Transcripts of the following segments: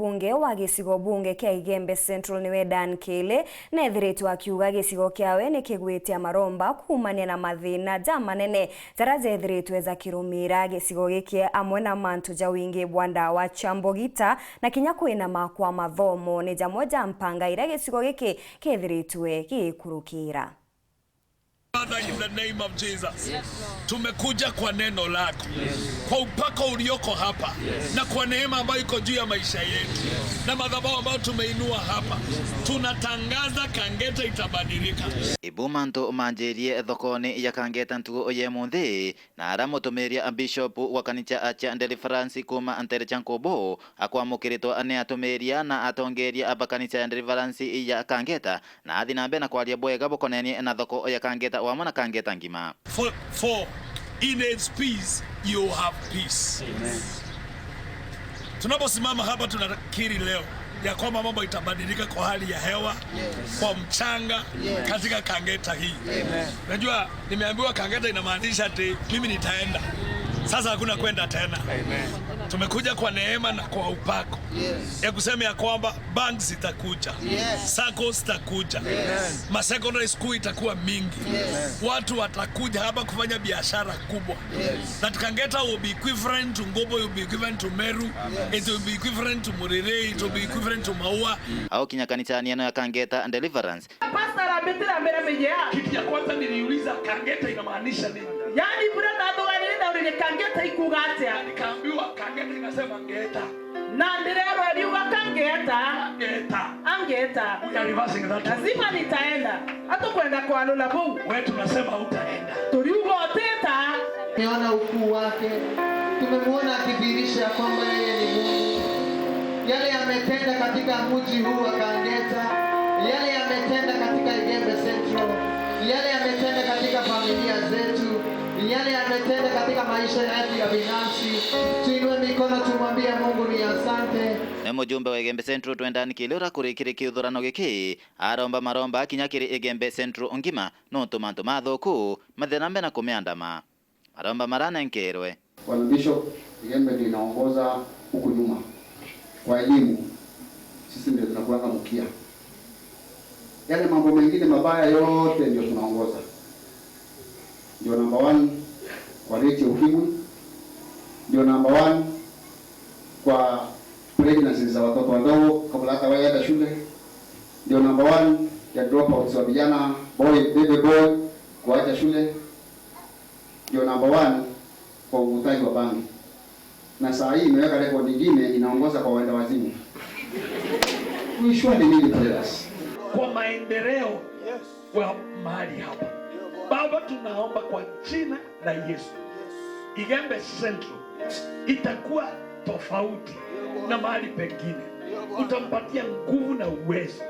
Bunge wa gicigo bunge kia Igembe Central niwe Dan Kele nethiritwo akiuga gicigo kiawe ni kigwitia maromba kumania na mathina manene tarazethiritwe za kirumira gicigo giki amwe na mantu ja wingi bwanda wa Chambogita na kinya kwina makwa mathomo ni jamwe ja mpanga ira gicigo giki kethiritwe gikurukira. Father, in the name of Jesus, tumekuja kwa neno lako, kwa upako ulioko hapa, na kwa neema ambayo iko juu ya maisha yetu, na madhabahu ambayo tumeinua hapa, tunatangaza Kangeta itabadilika. Ibumanto manjerie thokoni ya Kangeta ntugo oye munthi na aramutumiria Bishop wa kanitha acha Deliverance kuma Antere Chankobo akwamukirito ane atumiria na atongeria abakanitha Deliverance ya Kangeta na athinambe na kwaria bwega bukonenie na thoko ya Kangeta wamona Kangeta ngima. For in its peace you have peace. Amen. Tunaposimama hapa tunakiri leo ya kwamba mambo itabadilika kwa hali ya hewa, kwa mchanga, katika Kangeta hii. Najua nimeambiwa Kangeta inamaanisha ati mimi nitaenda. Sasa hakuna kwenda tena. Amen. Tumekuja kwa neema na kwa upako. Ya kusema ya kwamba banks zitakuja. Sacos zitakuja. Ma secondary school itakuwa mingi. Watu watakuja hapa kufanya biashara kubwa. That Kangeta will be equivalent to Ngobo, will be equivalent to Meru. It will be equivalent to Murere, it will be equivalent to Maua. Au kinya kanisa niano ya Kangeta and Deliverance. Pastor abetera mbele mejea. Kitu ya kwanza niliuliza Kangeta inamaanisha nini? Yani brother adoganira uri Kangeta ikugatia. Nikaambiwa Kangeta inasema ngeta. Na ndirero aliuga Kangeta. Angeta. We are reversing that. Lazima nitaenda. Hata kwenda kwa Lulabu. Wewe tunasema utaenda. Tuliuga oteta. Tumeona ukuu wake. Tumemwona akidhihirisha kwamba yeye ni Mungu. Yale yametenda katika mji huu wa Kangeta, yale yametenda katika Igembe Central, yale yametenda katika familia zetu, yale yametenda katika maisha yetu ya binafsi. Tuinue mikono tumwambie Mungu ni asante. Na mujumbe wa Igembe Central twendani kilura kurikiri kiuthurano giki aromba maromba kinyakiri Igembe Central ngima no tumanto mathoku mathenambe na kumeandama aromba marana nkerwe. Bwana Bishop, Igembe ndio inaongoza huku nyuma. Kwa elimu sisi ndio tunakuanga mkia. Yale mambo mengine mabaya yote ndio tunaongoza. Ndio number 1 kwa rate ya ukimwi. Ndio number 1 kwa pregnancy za watoto wadogo kabla hata waenda shule. Ndio number 1 ya dropouts wa vijana baby boy kuacha shule. Ndio number 1 kwa uvutaji wa bangi. Na saa hii imeweka rekodi nyingine inaongoza kwa wenda wazimu. Uishwani nini players? Kwa maendeleo wa mahali hapa. Baba tunaomba kwa jina la Yesu. Igembe Central itakuwa tofauti na mahali pengine. Utampatia nguvu na uwezo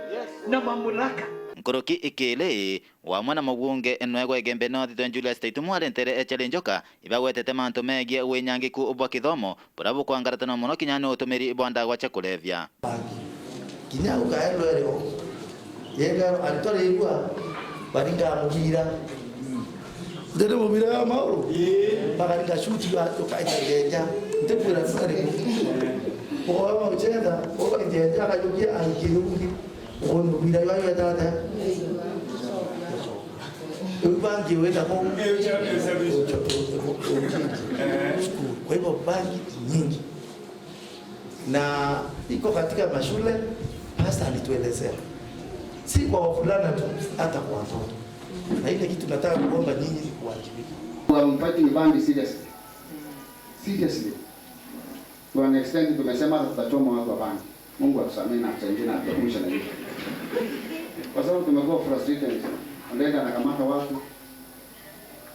na mamlaka. Nkoroki ikele wa mwana mubunge enwego Igembe North Don Julius Taitumware ntere echalenjoka ibawetete manto megie wenyangiku ubwa kithomo burabu kwangaratano muno kinyane utumiri ibwanda wa chakulevya kinya ukaelo ereo yega alitore igwa baringa mugira ndere mubira ya mauro bagaringa shuti wa ukaitegeja ndepura sare kwa mcheza kwa njeja akajukia ankiruki ono bila yaya dada ubangi wenda kwa kwa hivyo bangi nyingi na iko katika mashule. Pastor alituelezea si kwa wavulana tu, hata kwa watoto, na ile kitu nataka kuomba nyinyi kuwajibika. I'm fighting bangi seriously to an extent tumesema tutachoma watu wa bangi. Mungu atusamehe na atusaidie na atuepushe na hiyo. Kwa sababu tumekuwa frustrated. Anaenda anakamata watu,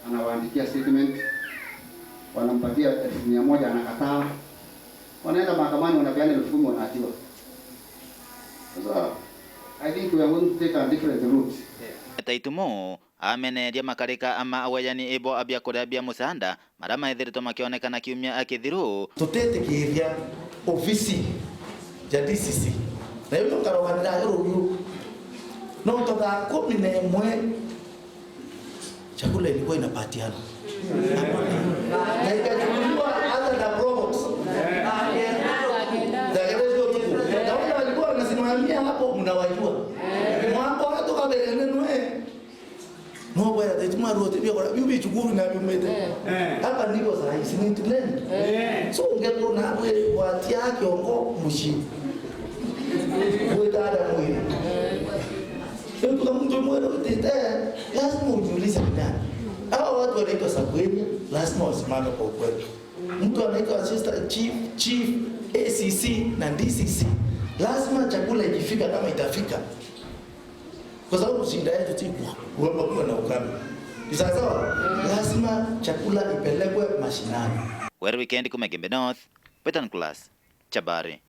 anawaandikia statement, wanampatia 100 anakataa. Wanaenda mahakamani wanapeana 10,000 wanaatiwa. So I think we are going to take a different route. Taitumo ameneria makarika ama awayani ebo abia kurabia musanda marama ithirito makionekana kiumia akithiru tutetekiria ofisi ya DCC na hiyo karoganira ruru no toka 11 chakula ilikuwa inapatiana na ikachukuliwa hata na promotes mnawajua. Mwako hata kabele neno no bwana tetuma rote bia kwa bibi chukuru na bimete. Hapa niko sahi sini tuleni. So ungeko na wewe wati yake ongo mushi. Wewe dada mwili. Sio kama mtu mmoja utete lazima ujiulize ndani. Hao watu wanaitwa sakweli lazima wasimame kwa ukweli. Mtu anaitwa assistant chief ACC na DCC lazima chakula ikifika kama itafika. Kwa sababu shinda yetu tipu kuwa na ukame. Ni sawa, lazima chakula ipelekwe mashinani. Weekend Gembe North, Western Class, Chabari.